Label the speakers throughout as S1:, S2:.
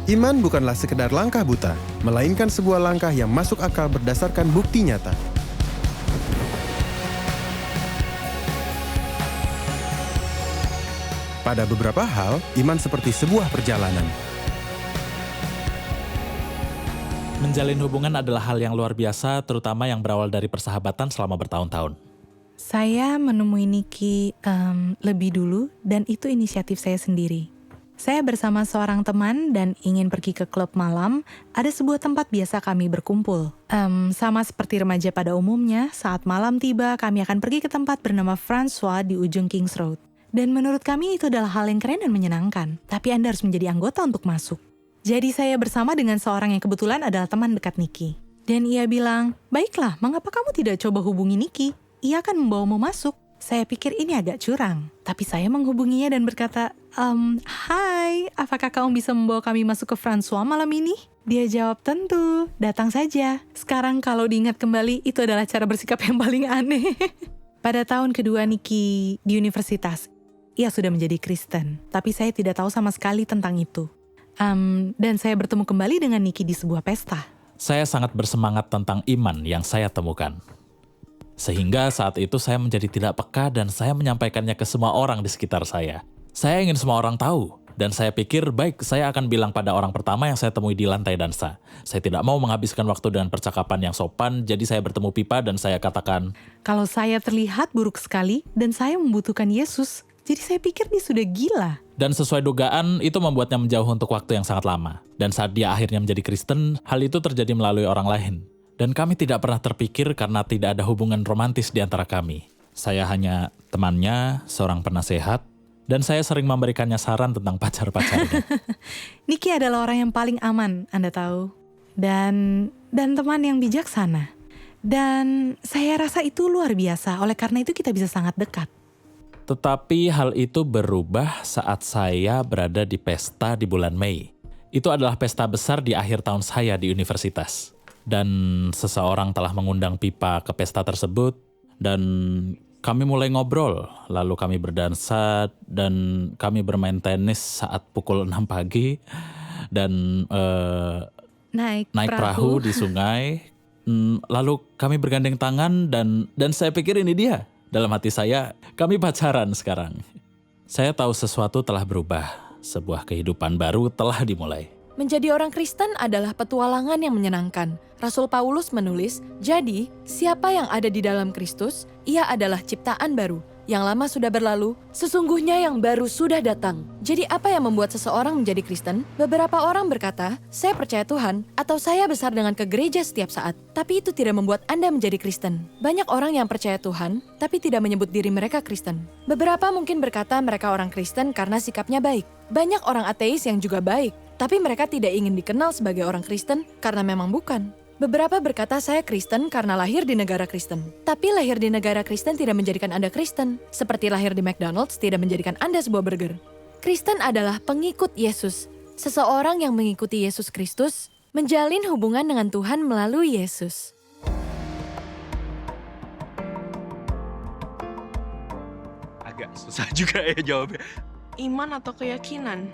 S1: Iman bukanlah sekedar langkah buta, melainkan sebuah langkah yang masuk akal berdasarkan bukti nyata. Pada beberapa hal, iman seperti sebuah perjalanan.
S2: Menjalin hubungan adalah hal yang luar biasa, terutama yang berawal dari persahabatan selama bertahun-tahun.
S3: Saya menemui Niki lebih dulu dan itu inisiatif saya sendiri. Saya bersama seorang teman dan ingin pergi ke klub malam. Ada sebuah tempat biasa kami berkumpul. Sama seperti remaja pada umumnya, saat malam tiba kami akan pergi ke tempat bernama Francois di ujung Kings Road. Dan menurut kami itu adalah hal yang keren dan menyenangkan. Tapi Anda harus menjadi anggota untuk masuk. Jadi saya bersama dengan seorang yang kebetulan adalah teman dekat Niki. Dan ia bilang, "Baiklah, mengapa kamu tidak coba hubungi Niki? Ia akan membawamu masuk." Saya pikir ini agak curang, tapi saya menghubunginya dan berkata, "Hai, apakah kamu bisa membawa kami masuk ke Francois malam ini?" Dia jawab, "Tentu, datang saja." Sekarang kalau diingat kembali, itu adalah cara bersikap yang paling aneh. Pada tahun kedua Niki di universitas, ia sudah menjadi Kristen, tapi saya tidak tahu sama sekali tentang itu. Dan saya bertemu kembali dengan Niki di sebuah pesta.
S2: Saya sangat bersemangat tentang iman yang saya temukan. Sehingga saat itu saya menjadi tidak peka dan saya menyampaikannya ke semua orang di sekitar saya. Saya ingin semua orang tahu, dan saya pikir baik saya akan bilang pada orang pertama yang saya temui di lantai dansa. Saya tidak mau menghabiskan waktu dengan percakapan yang sopan, jadi saya bertemu Pipa dan saya katakan,
S3: "Kalau saya terlihat buruk sekali dan saya membutuhkan Yesus, jadi saya pikir dia sudah gila."
S2: dan sesuai dugaan itu membuatnya menjauh untuk waktu yang sangat lama. Dan saat dia akhirnya menjadi Kristen, hal itu terjadi melalui orang lain. Dan kami tidak pernah terpikir karena tidak ada hubungan romantis di antara kami. Saya hanya temannya, seorang penasehat, dan saya sering memberikannya saran tentang pacar-pacarnya.
S3: Niki adalah orang yang paling aman, Anda tahu. Dan teman yang bijaksana. Dan saya rasa itu luar biasa, oleh karena itu kita bisa sangat dekat.
S2: Tetapi hal itu berubah saat saya berada di pesta di bulan Mei. Itu adalah pesta besar di akhir tahun saya di universitas. Dan seseorang telah mengundang Pipa ke pesta tersebut, dan kami mulai ngobrol, lalu kami berdansa, dan kami bermain tenis saat pukul 6 pagi, dan naik perahu di sungai, lalu kami bergandeng tangan, dan saya pikir ini dia. Dalam hati saya, kami pacaran sekarang. Saya tahu sesuatu telah berubah, sebuah kehidupan baru telah dimulai.
S4: Menjadi orang Kristen adalah petualangan yang menyenangkan. Rasul Paulus menulis, "Jadi, siapa yang ada di dalam Kristus, ia adalah ciptaan baru. Yang lama sudah berlalu, sesungguhnya yang baru sudah datang." Jadi apa yang membuat seseorang menjadi Kristen? Beberapa orang berkata, "Saya percaya Tuhan," atau "Saya besar dengan ke gereja setiap saat." Tapi itu tidak membuat Anda menjadi Kristen. Banyak orang yang percaya Tuhan, tapi tidak menyebut diri mereka Kristen. Beberapa mungkin berkata mereka orang Kristen karena sikapnya baik. Banyak orang ateis yang juga baik, tapi mereka tidak ingin dikenal sebagai orang Kristen karena memang bukan. Beberapa berkata saya Kristen karena lahir di negara Kristen. Tapi lahir di negara Kristen tidak menjadikan Anda Kristen. Seperti lahir di McDonald's tidak menjadikan Anda sebuah burger. Kristen adalah pengikut Yesus. Seseorang yang mengikuti Yesus Kristus menjalin hubungan dengan Tuhan melalui Yesus.
S5: Agak susah juga ya jawabnya.
S6: Iman atau keyakinan?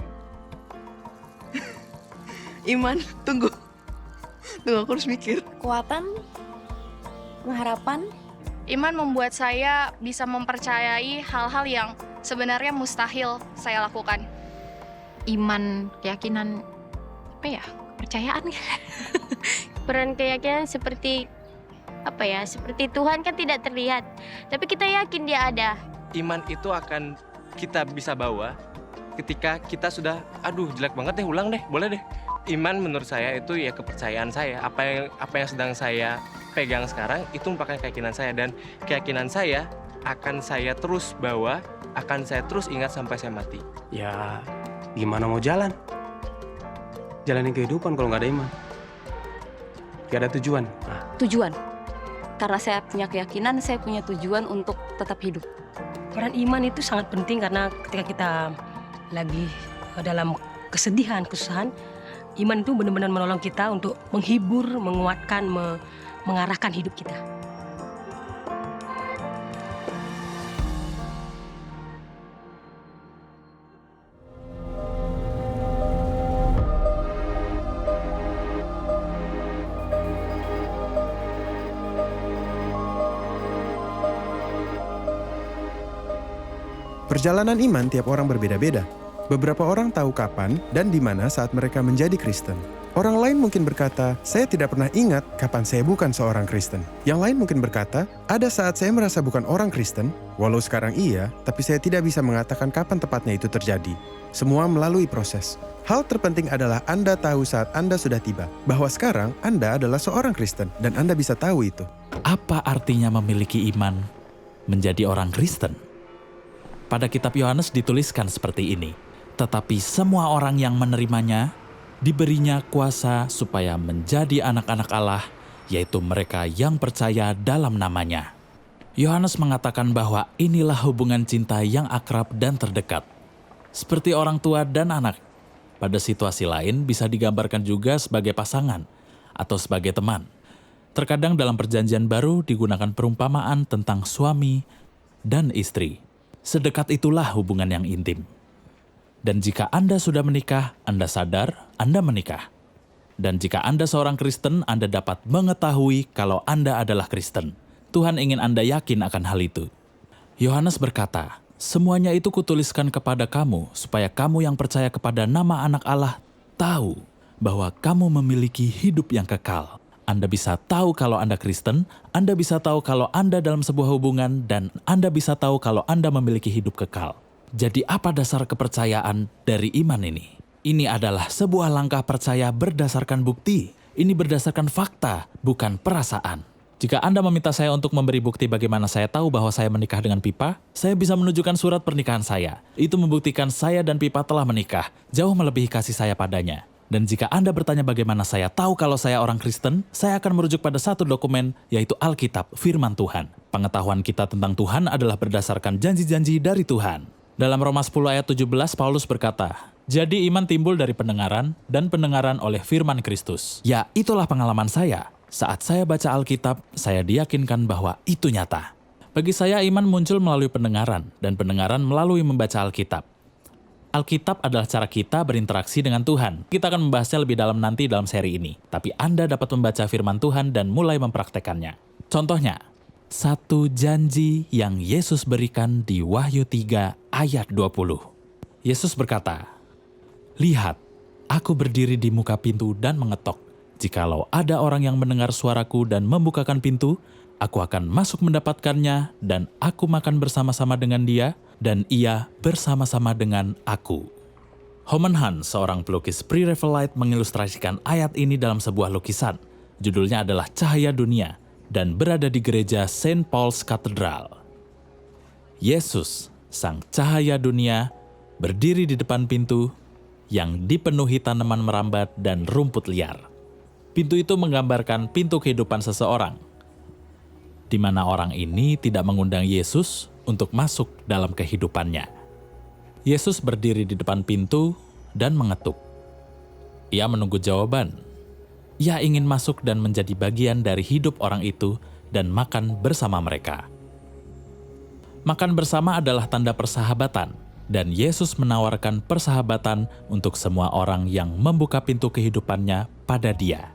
S6: Iman, tunggu, aku harus mikir.
S7: Kekuatan, pengharapan.
S8: Iman membuat saya bisa mempercayai hal-hal yang sebenarnya mustahil saya lakukan.
S7: Iman, keyakinan, apa ya? Kepercayaan.
S9: Peran keyakinan seperti seperti Tuhan kan tidak terlihat, tapi kita yakin dia ada.
S5: Iman itu akan kita bisa bawa ketika kita sudah, jelek banget deh, ulang deh, boleh deh. Iman menurut saya itu ya kepercayaan saya. Apa yang sedang saya pegang sekarang itu merupakan keyakinan saya, dan keyakinan saya akan saya terus bawa, akan saya terus ingat sampai saya mati.
S10: Ya, gimana mau jalan? Jalanin kehidupan kalau nggak ada iman. Gak ada tujuan.
S7: Tujuan. Karena saya punya keyakinan, saya punya tujuan untuk tetap hidup.
S11: Peran iman itu sangat penting karena ketika kita lagi dalam kesedihan, kesusahan, iman itu benar-benar menolong kita untuk menghibur, menguatkan, mengarahkan hidup kita.
S1: Perjalanan iman tiap orang berbeda-beda. Beberapa orang tahu kapan dan di mana saat mereka menjadi Kristen. Orang lain mungkin berkata, saya tidak pernah ingat kapan saya bukan seorang Kristen. Yang lain mungkin berkata, ada saat saya merasa bukan orang Kristen, walau sekarang iya, tapi saya tidak bisa mengatakan kapan tepatnya itu terjadi. Semua melalui proses. Hal terpenting adalah Anda tahu saat Anda sudah tiba, bahwa sekarang Anda adalah seorang Kristen dan Anda bisa tahu itu.
S2: Apa artinya memiliki iman menjadi orang Kristen? Pada kitab Yohanes dituliskan seperti ini, tetapi semua orang yang menerimanya diberinya kuasa supaya menjadi anak-anak Allah, yaitu mereka yang percaya dalam namanya. Yohanes mengatakan bahwa inilah hubungan cinta yang akrab dan terdekat. Seperti orang tua dan anak, pada situasi lain bisa digambarkan juga sebagai pasangan atau sebagai teman. Terkadang dalam perjanjian baru digunakan perumpamaan tentang suami dan istri. Sedekat itulah hubungan yang intim. Dan jika Anda sudah menikah, Anda sadar Anda menikah. Dan jika Anda seorang Kristen, Anda dapat mengetahui kalau Anda adalah Kristen. Tuhan ingin Anda yakin akan hal itu. Yohanes berkata, semuanya itu kutuliskan kepada kamu, supaya kamu yang percaya kepada nama anak Allah tahu bahwa kamu memiliki hidup yang kekal. Anda bisa tahu kalau Anda Kristen, Anda bisa tahu kalau Anda dalam sebuah hubungan, dan Anda bisa tahu kalau Anda memiliki hidup kekal. Jadi apa dasar kepercayaan dari iman ini? Ini adalah sebuah langkah percaya berdasarkan bukti. Ini berdasarkan fakta, bukan perasaan. Jika Anda meminta saya untuk memberi bukti bagaimana saya tahu bahwa saya menikah dengan Pipa, saya bisa menunjukkan surat pernikahan saya. Itu membuktikan saya dan Pipa telah menikah, jauh melebihi kasih saya padanya. Dan jika Anda bertanya bagaimana saya tahu kalau saya orang Kristen, saya akan merujuk pada satu dokumen, yaitu Alkitab, firman Tuhan. Pengetahuan kita tentang Tuhan adalah berdasarkan janji-janji dari Tuhan. Dalam Roma 10 ayat 17, Paulus berkata, jadi iman timbul dari pendengaran, dan pendengaran oleh firman Kristus. Ya, itulah pengalaman saya. Saat saya baca Alkitab, saya diyakinkan bahwa itu nyata. Bagi saya, iman muncul melalui pendengaran, dan pendengaran melalui membaca Alkitab. Alkitab adalah cara kita berinteraksi dengan Tuhan. Kita akan membahasnya lebih dalam nanti dalam seri ini. Tapi Anda dapat membaca firman Tuhan dan mulai mempraktekannya. Contohnya, satu janji yang Yesus berikan di Wahyu 3 ayat 20. Yesus berkata, lihat, aku berdiri di muka pintu dan mengetok. Jikalau ada orang yang mendengar suaraku dan membukakan pintu, aku akan masuk mendapatkannya dan aku makan bersama-sama dengan dia dan ia bersama-sama dengan aku. Homan Han, seorang pelukis Pre-Raphaelite, mengilustrasikan ayat ini dalam sebuah lukisan. Judulnya adalah Cahaya Dunia dan berada di gereja St. Paul's Cathedral. Yesus, sang cahaya dunia, berdiri di depan pintu yang dipenuhi tanaman merambat dan rumput liar. Pintu itu menggambarkan pintu kehidupan seseorang, di mana orang ini tidak mengundang Yesus untuk masuk dalam kehidupannya. Yesus berdiri di depan pintu dan mengetuk. Ia menunggu jawaban. Ia ingin masuk dan menjadi bagian dari hidup orang itu dan makan bersama mereka. Makan bersama adalah tanda persahabatan, dan Yesus menawarkan persahabatan untuk semua orang yang membuka pintu kehidupannya pada Dia.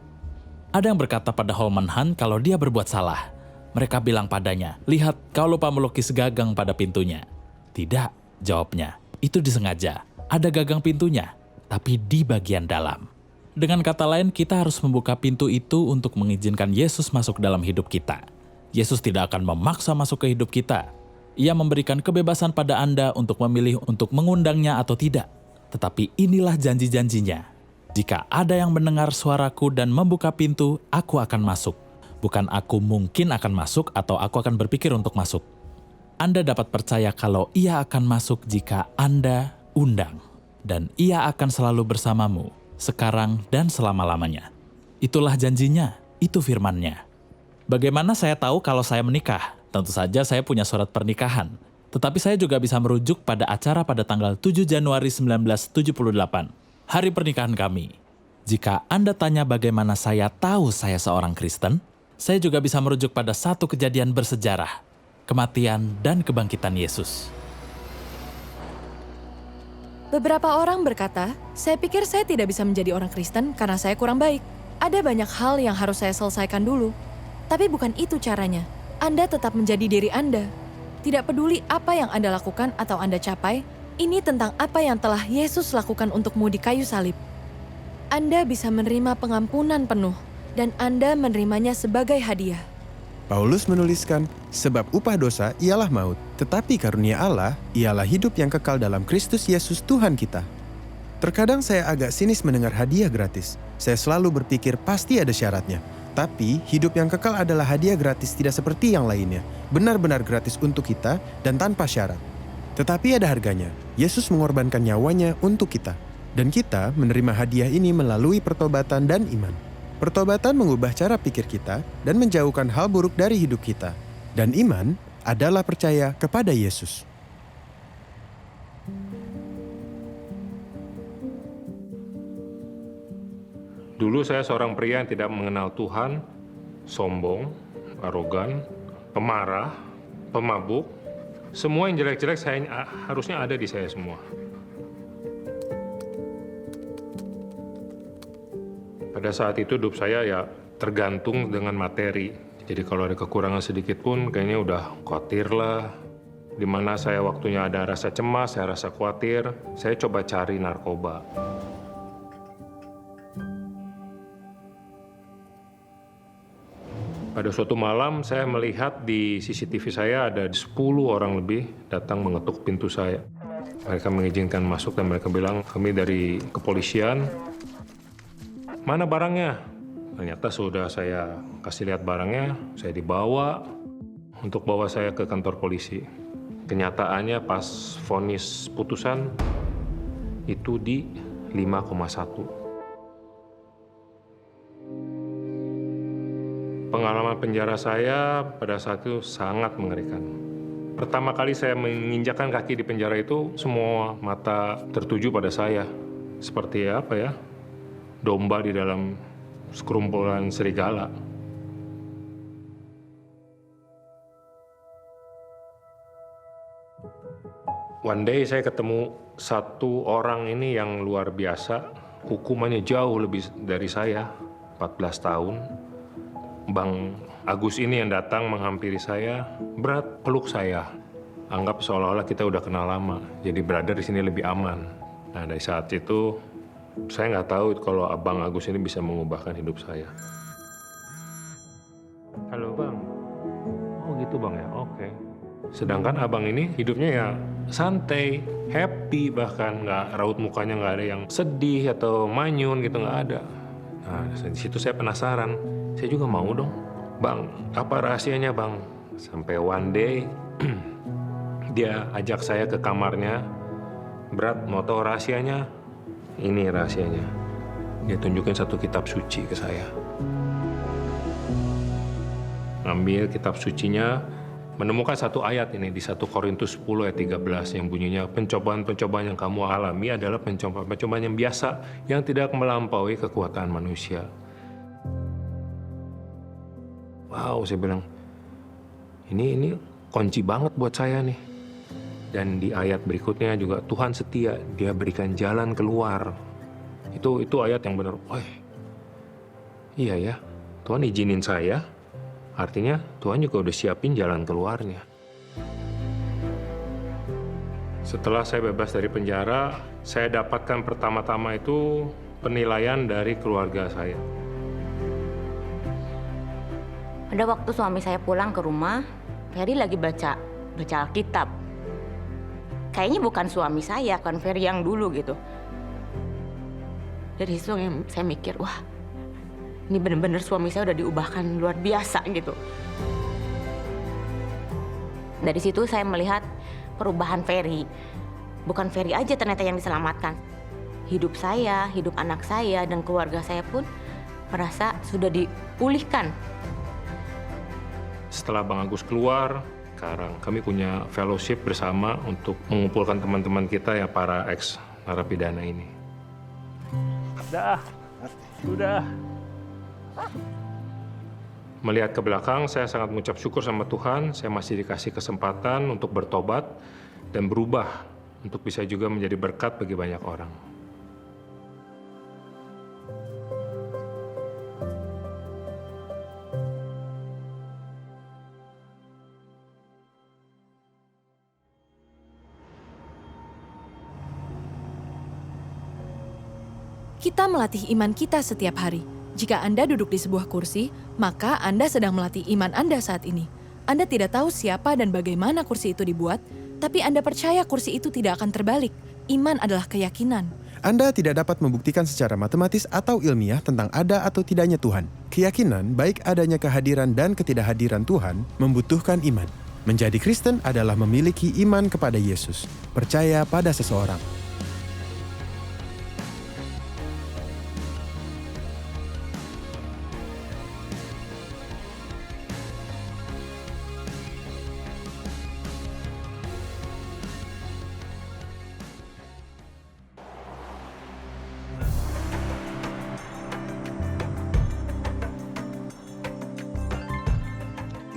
S2: Ada yang berkata pada Holman Han kalau dia berbuat salah. Mereka bilang padanya, lihat, kau lupa melukis gagang pada pintunya. Tidak, jawabnya, itu disengaja. Ada gagang pintunya, tapi di bagian dalam. Dengan kata lain, kita harus membuka pintu itu untuk mengizinkan Yesus masuk dalam hidup kita. Yesus tidak akan memaksa masuk ke hidup kita. Ia memberikan kebebasan pada Anda untuk memilih untuk mengundangnya atau tidak. Tetapi inilah janji-janjinya. Jika ada yang mendengar suaraku dan membuka pintu, aku akan masuk. Bukan aku mungkin akan masuk atau aku akan berpikir untuk masuk. Anda dapat percaya kalau ia akan masuk jika Anda undang. Dan ia akan selalu bersamamu, sekarang dan selama-lamanya. Itulah janjinya, itu firman-Nya. Bagaimana saya tahu kalau saya menikah? Tentu saja saya punya surat pernikahan. Tetapi saya juga bisa merujuk pada acara pada tanggal 7 Januari 1978, hari pernikahan kami. Jika Anda tanya bagaimana saya tahu saya seorang Kristen, saya juga bisa merujuk pada satu kejadian bersejarah, kematian dan kebangkitan Yesus.
S4: Beberapa orang berkata, saya pikir saya tidak bisa menjadi orang Kristen karena saya kurang baik. Ada banyak hal yang harus saya selesaikan dulu. Tapi bukan itu caranya. Anda tetap menjadi diri Anda. Tidak peduli apa yang Anda lakukan atau Anda capai, ini tentang apa yang telah Yesus lakukan untukmu di kayu salib. Anda bisa menerima pengampunan penuh, dan Anda menerimanya sebagai hadiah.
S1: Paulus menuliskan, sebab upah dosa ialah maut, tetapi karunia Allah ialah hidup yang kekal dalam Kristus Yesus Tuhan kita. Terkadang saya agak sinis mendengar hadiah gratis. Saya selalu berpikir pasti ada syaratnya. Tapi hidup yang kekal adalah hadiah gratis, tidak seperti yang lainnya. Benar-benar gratis untuk kita dan tanpa syarat. Tetapi ada harganya. Yesus mengorbankan nyawanya untuk kita. Dan kita menerima hadiah ini melalui pertobatan dan iman. Pertobatan mengubah cara pikir kita dan menjauhkan hal buruk dari hidup kita. Dan iman adalah percaya kepada Yesus.
S12: Dulu saya seorang pria yang tidak mengenal Tuhan, sombong, arogan, pemarah, pemabuk. Semua yang jelek-jelek harusnya ada di saya semua. Pada saat itu hidup saya ya tergantung dengan materi. Jadi kalau ada kekurangan sedikit pun kayaknya udah khawatir lah. Di mana saya waktunya ada rasa cemas, saya rasa khawatir, saya coba cari narkoba. Pada suatu malam saya melihat di CCTV saya ada 10 orang lebih datang mengetuk pintu saya. Mereka mengizinkan masuk dan mereka bilang, kami dari kepolisian. Mana barangnya? Ternyata sudah saya kasih lihat barangnya, saya dibawa untuk bawa saya ke kantor polisi. Kenyataannya pas vonis putusan itu di 5,1. Pengalaman penjara saya pada saat itu sangat mengerikan. Pertama kali saya menginjakkan kaki di penjara itu, semua mata tertuju pada saya. Seperti apa ya? Domba di dalam sekerumpulan serigala. One day saya ketemu satu orang ini yang luar biasa. Hukumannya jauh lebih dari saya, 14 tahun. Bang Agus ini yang datang menghampiri saya, berat peluk saya. Anggap seolah-olah kita udah kenal lama, jadi brother di sini lebih aman. Nah dari saat itu, saya nggak tahu kalau Abang Agus ini bisa mengubahkan hidup saya. Halo Bang, oh gitu Bang ya, oke. Sedangkan Abang ini hidupnya ya santai, happy bahkan nggak raut mukanya nggak ada yang sedih atau manyun gitu, nggak ada. Nah di situ saya penasaran. Saya juga mau dong. Bang, apa rahasianya Bang? Sampai one day, dia ajak saya ke kamarnya. Berat, mau tahu rahasianya? Ini rahasianya. Dia tunjukin satu kitab suci ke saya. Ngambil kitab sucinya, menemukan satu ayat ini di 1 Korintus 10 ayat 13 yang bunyinya, pencobaan-pencobaan yang kamu alami adalah pencobaan-pencobaan yang biasa, yang tidak melampaui kekuatan manusia. Wow, saya bilang, ini kunci banget buat saya nih. Dan di ayat berikutnya juga Tuhan setia, Dia berikan jalan keluar. Itu ayat yang benar. Iya ya, Tuhan izinin saya. Artinya Tuhan juga udah siapin jalan keluarnya. Setelah saya bebas dari penjara, saya dapatkan pertama-tama itu penilaian dari keluarga saya.
S13: Pada waktu suami saya pulang ke rumah, Ferry lagi baca Alkitab. Kayaknya bukan suami saya, kan Ferry yang dulu gitu. Dari situ saya mikir, wah, ini benar-benar suami saya udah diubahkan luar biasa gitu. Dari situ saya melihat perubahan Ferry. Bukan Ferry aja ternyata yang diselamatkan. Hidup saya, hidup anak saya, dan keluarga saya pun merasa sudah dipulihkan.
S12: Setelah Bang Agus keluar, sekarang kami punya fellowship bersama untuk mengumpulkan teman-teman kita ya para ex-narapidana ini.
S14: Sudah.
S12: Melihat ke belakang, saya sangat mengucap syukur sama Tuhan. Saya masih dikasih kesempatan untuk bertobat dan berubah untuk bisa juga menjadi berkat bagi banyak orang.
S4: Kita melatih iman kita setiap hari. Jika Anda duduk di sebuah kursi, maka Anda sedang melatih iman Anda saat ini. Anda tidak tahu siapa dan bagaimana kursi itu dibuat, tapi Anda percaya kursi itu tidak akan terbalik. Iman adalah keyakinan.
S1: Anda tidak dapat membuktikan secara matematis atau ilmiah tentang ada atau tidaknya Tuhan. Keyakinan, baik adanya kehadiran dan ketidakhadiran Tuhan, membutuhkan iman. Menjadi Kristen adalah memiliki iman kepada Yesus, percaya pada seseorang.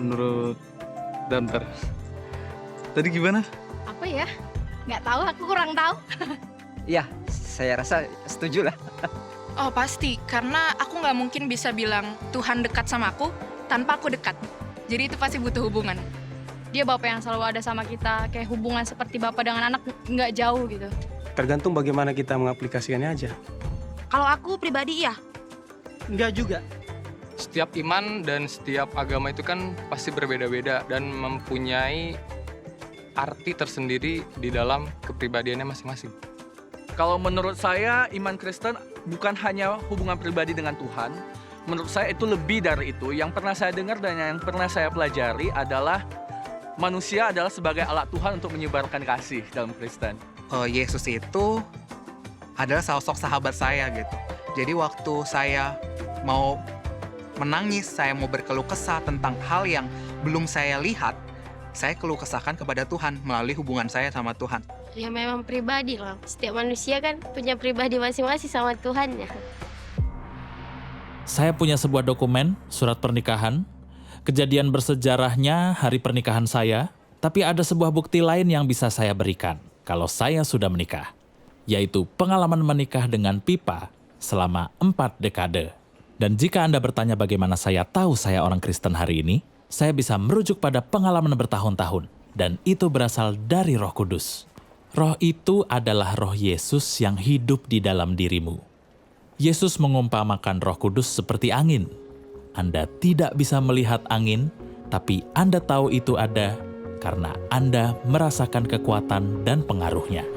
S14: Menurut Damtar, tadi gimana?
S8: Apa ya? Nggak tahu, aku kurang tahu.
S15: Iya, saya rasa setuju lah.
S16: Oh pasti, karena aku nggak mungkin bisa bilang Tuhan dekat sama aku tanpa aku dekat. Jadi itu pasti butuh hubungan.
S8: Dia Bapak yang selalu ada sama kita, kayak hubungan seperti Bapak dengan anak nggak jauh gitu.
S10: Tergantung bagaimana kita mengaplikasikannya aja.
S17: Kalau aku pribadi iya.
S15: Enggak juga.
S18: Setiap iman dan setiap agama itu kan pasti berbeda-beda dan mempunyai arti tersendiri di dalam kepribadiannya masing-masing.
S14: Kalau menurut saya, iman Kristen bukan hanya hubungan pribadi dengan Tuhan. Menurut saya itu lebih dari itu. Yang pernah saya dengar dan yang pernah saya pelajari adalah manusia adalah sebagai alat Tuhan untuk menyebarkan kasih dalam Kristen.
S19: Yesus itu adalah sosok sahabat saya gitu. Jadi waktu saya mau menangis, saya mau berkeluh kesah tentang hal yang belum saya lihat, saya keluh kesahkan kepada Tuhan melalui hubungan saya sama Tuhan.
S9: Ya memang pribadi lah. Setiap manusia kan punya pribadi masing-masing sama Tuhannya.
S2: Saya punya sebuah dokumen, surat pernikahan, kejadian bersejarahnya hari pernikahan saya, tapi ada sebuah bukti lain yang bisa saya berikan kalau saya sudah menikah, yaitu pengalaman menikah dengan Pipa selama 4 dekade. Dan jika Anda bertanya bagaimana saya tahu saya orang Kristen hari ini, saya bisa merujuk pada pengalaman bertahun-tahun, dan itu berasal dari Roh Kudus. Roh itu adalah Roh Yesus yang hidup di dalam dirimu. Yesus mengumpamakan Roh Kudus seperti angin. Anda tidak bisa melihat angin, tapi Anda tahu itu ada karena Anda merasakan kekuatan dan pengaruhnya.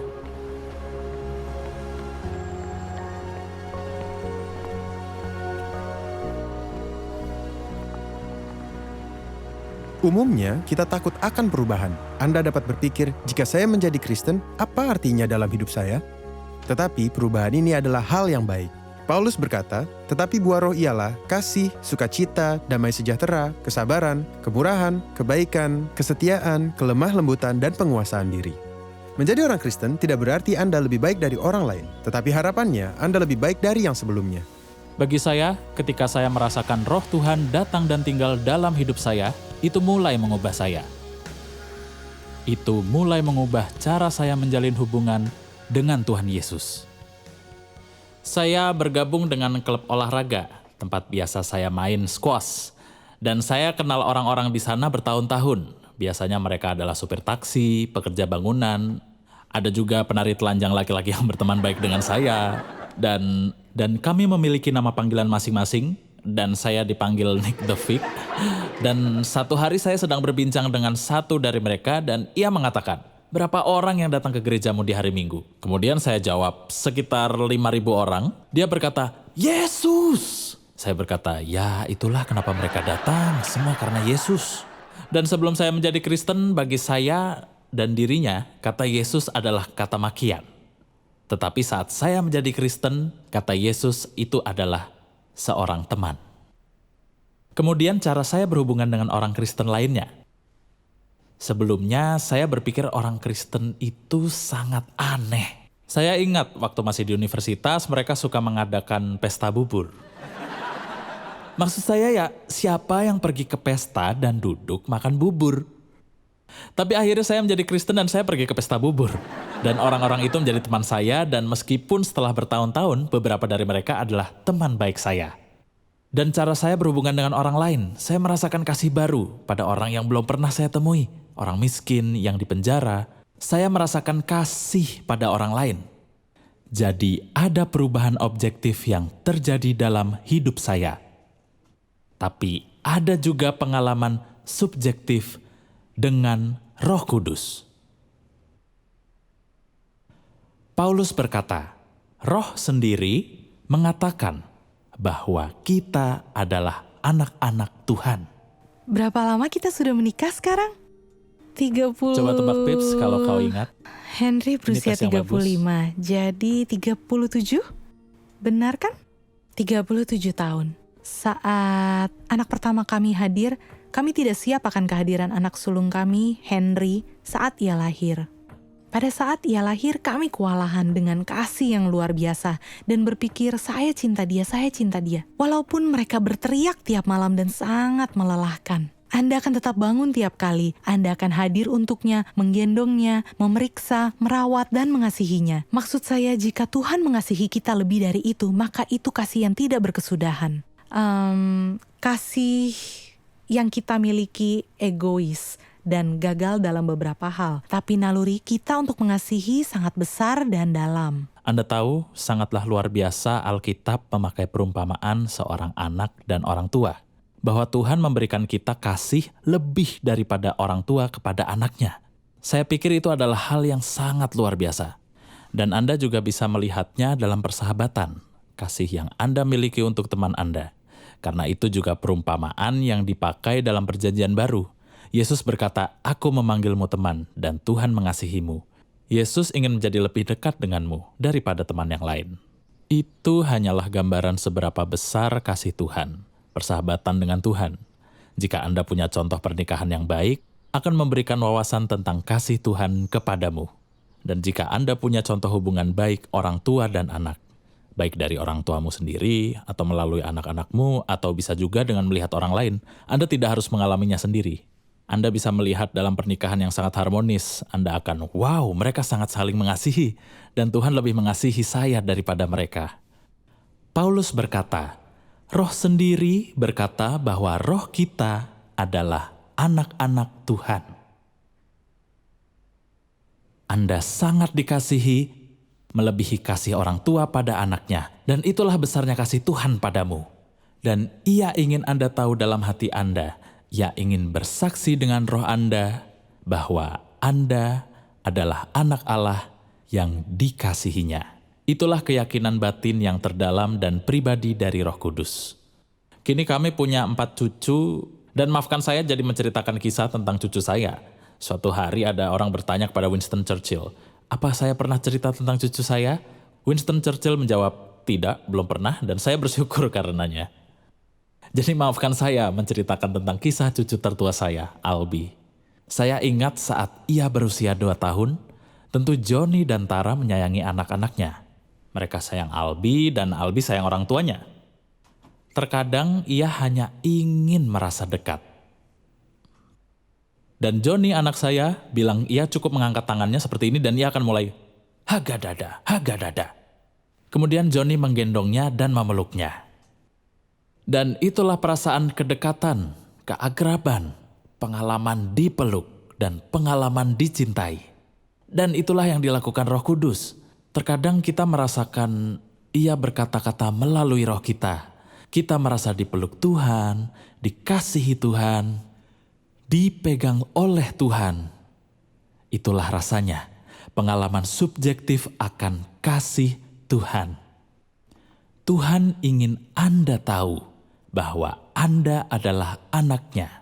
S1: Umumnya, kita takut akan perubahan. Anda dapat berpikir, jika saya menjadi Kristen, apa artinya dalam hidup saya? Tetapi perubahan ini adalah hal yang baik. Paulus berkata, tetapi buah roh ialah kasih, sukacita, damai sejahtera, kesabaran, kemurahan, kebaikan, kesetiaan, kelemah lembutan, dan penguasaan diri. Menjadi orang Kristen tidak berarti Anda lebih baik dari orang lain, tetapi harapannya Anda lebih baik dari yang sebelumnya.
S2: Bagi saya, ketika saya merasakan Roh Tuhan datang dan tinggal dalam hidup saya, itu mulai mengubah saya. Itu mulai mengubah cara saya menjalin hubungan dengan Tuhan Yesus. Saya bergabung dengan klub olahraga, tempat biasa saya main squash. Dan saya kenal orang-orang di sana bertahun-tahun. Biasanya mereka adalah supir taksi, pekerja bangunan. Ada juga penari telanjang laki-laki yang berteman baik dengan saya. Dan kami memiliki nama panggilan masing-masing, dan saya dipanggil Nick the Fig. Dan satu hari saya sedang berbincang dengan satu dari mereka, dan ia mengatakan, berapa orang yang datang ke gerejamu di hari Minggu? Kemudian saya jawab, sekitar 5.000 orang. Dia berkata, Yesus! Saya berkata, ya itulah kenapa mereka datang, semua karena Yesus. Dan sebelum saya menjadi Kristen, bagi saya dan dirinya, kata Yesus adalah kata makian. Tetapi saat saya menjadi Kristen, kata Yesus itu adalah seorang teman. Kemudian cara saya berhubungan dengan orang Kristen lainnya. Sebelumnya saya berpikir orang Kristen itu sangat aneh. Saya ingat waktu masih di universitas mereka suka mengadakan pesta bubur. Maksud saya ya siapa yang pergi ke pesta dan duduk makan bubur? Tapi akhirnya saya menjadi Kristen dan saya pergi ke pesta bubur. Dan orang-orang itu menjadi teman saya dan meskipun setelah bertahun-tahun beberapa dari mereka adalah teman baik saya. Dan cara saya berhubungan dengan orang lain, saya merasakan kasih baru pada orang yang belum pernah saya temui. Orang miskin yang dipenjara, saya merasakan kasih pada orang lain. Jadi ada perubahan objektif yang terjadi dalam hidup saya. Tapi ada juga pengalaman subjektif dengan Roh Kudus. Paulus berkata, Roh sendiri mengatakan bahwa kita adalah anak-anak Tuhan.
S3: Berapa lama kita sudah menikah sekarang? 30.
S2: Coba tebak Pips kalau kau ingat.
S3: Henry berusia
S2: Ini tes yang
S3: 35, jadi 37? Benar kan? 37 tahun. Saat anak pertama kami hadir, kami tidak siap akan kehadiran anak sulung kami, Henry, saat ia lahir. Pada saat ia lahir, kami kewalahan dengan kasih yang luar biasa dan berpikir, saya cinta dia, saya cinta dia. Walaupun mereka berteriak tiap malam dan sangat melelahkan. Anda akan tetap bangun tiap kali. Anda akan hadir untuknya, menggendongnya, memeriksa, merawat, dan mengasihinya. Maksud saya, jika Tuhan mengasihi kita lebih dari itu, maka itu kasih yang tidak berkesudahan. Kasih yang kita miliki egois dan gagal dalam beberapa hal. Tapi naluri kita untuk mengasihi sangat besar dan dalam.
S2: Anda tahu, sangatlah luar biasa Alkitab memakai perumpamaan seorang anak dan orang tua. Bahwa Tuhan memberikan kita kasih lebih daripada orang tua kepada anaknya. Saya pikir itu adalah hal yang sangat luar biasa. Dan Anda juga bisa melihatnya dalam persahabatan. Kasih yang Anda miliki untuk teman Anda. Karena itu juga perumpamaan yang dipakai dalam perjanjian baru. Yesus berkata, aku memanggilmu teman dan Tuhan mengasihimu. Yesus ingin menjadi lebih dekat denganmu daripada teman yang lain. Itu hanyalah gambaran seberapa besar kasih Tuhan, persahabatan dengan Tuhan. Jika Anda punya contoh pernikahan yang baik, akan memberikan wawasan tentang kasih Tuhan kepadamu. Dan jika Anda punya contoh hubungan baik orang tua dan anak, baik dari orang tuamu sendiri, atau melalui anak-anakmu, atau bisa juga dengan melihat orang lain, Anda tidak harus mengalaminya sendiri. Anda bisa melihat dalam pernikahan yang sangat harmonis, Anda akan, wow, mereka sangat saling mengasihi, dan Tuhan lebih mengasihi saya daripada mereka. Paulus berkata, Roh sendiri berkata bahwa roh kita adalah anak-anak Tuhan. Anda sangat dikasihi, melebihi kasih orang tua pada anaknya, dan itulah besarnya kasih Tuhan padamu. Dan Ia ingin Anda tahu dalam hati Anda, Ia ingin bersaksi dengan roh Anda bahwa Anda adalah anak Allah yang dikasihinya. Itulah keyakinan batin yang terdalam dan pribadi dari Roh Kudus. Kini kami punya 4 cucu, dan maafkan saya jadi menceritakan kisah tentang cucu saya. Suatu hari ada orang bertanya kepada Winston Churchill, apa saya pernah cerita tentang cucu saya? Winston Churchill menjawab, tidak, belum pernah, dan saya bersyukur karenanya. Jadi maafkan saya menceritakan tentang kisah cucu tertua saya, Albi. Saya ingat saat ia berusia 2 tahun, tentu Johnny dan Tara menyayangi anak-anaknya. Mereka sayang Albi dan Albi sayang orang tuanya. Terkadang ia hanya ingin merasa dekat. Dan Johnny anak saya bilang ia cukup mengangkat tangannya seperti ini dan ia akan mulai, hagadada, hagadada. Kemudian Johnny menggendongnya dan memeluknya. Dan itulah perasaan kedekatan, keakraban, pengalaman dipeluk, dan pengalaman dicintai. Dan itulah yang dilakukan Roh Kudus. Terkadang kita merasakan Ia berkata-kata melalui roh kita. Kita merasa dipeluk Tuhan, dikasihi Tuhan, dipegang oleh Tuhan. Itulah rasanya, pengalaman subjektif akan kasih Tuhan. Tuhan ingin Anda tahu bahwa Anda adalah anaknya,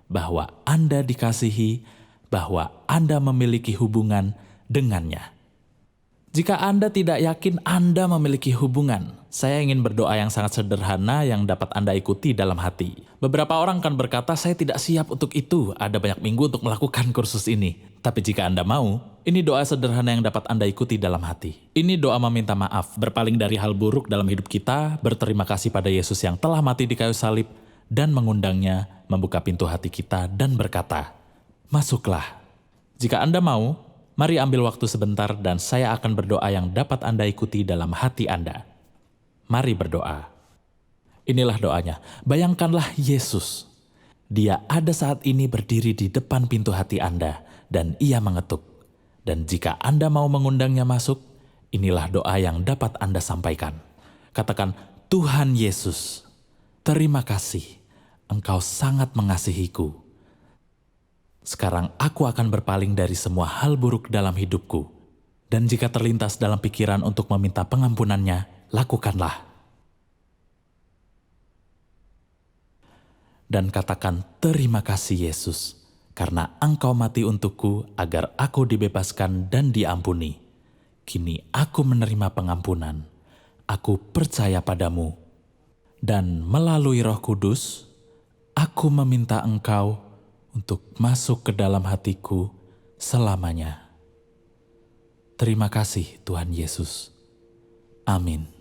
S2: bahwa Anda dikasihi, bahwa Anda memiliki hubungan dengannya. Jika Anda tidak yakin Anda memiliki hubungan, saya ingin berdoa yang sangat sederhana yang dapat Anda ikuti dalam hati. Beberapa orang akan berkata, saya tidak siap untuk itu, ada banyak minggu untuk melakukan kursus ini. Tapi jika Anda mau, ini doa sederhana yang dapat Anda ikuti dalam hati. Ini doa meminta maaf, berpaling dari hal buruk dalam hidup kita, berterima kasih pada Yesus yang telah mati di kayu salib, dan mengundangnya membuka pintu hati kita dan berkata, masuklah. Jika Anda mau, mari ambil waktu sebentar dan saya akan berdoa yang dapat Anda ikuti dalam hati Anda. Mari berdoa. Inilah doanya. Bayangkanlah Yesus. Dia ada saat ini berdiri di depan pintu hati Anda dan Ia mengetuk. Dan jika Anda mau mengundangnya masuk, Inilah doa yang dapat Anda sampaikan. Katakan, Tuhan Yesus, terima kasih, Engkau sangat mengasihiku. Sekarang aku akan berpaling dari semua hal buruk dalam hidupku. Dan jika terlintas dalam pikiran untuk meminta pengampunannya, lakukanlah. Dan katakan, terima kasih Yesus, karena Engkau mati untukku agar aku dibebaskan dan diampuni. Kini aku menerima pengampunan. Aku percaya padamu. Dan melalui Roh Kudus, aku meminta Engkau untuk masuk ke dalam hatiku selamanya. Terima kasih Tuhan Yesus. Amin.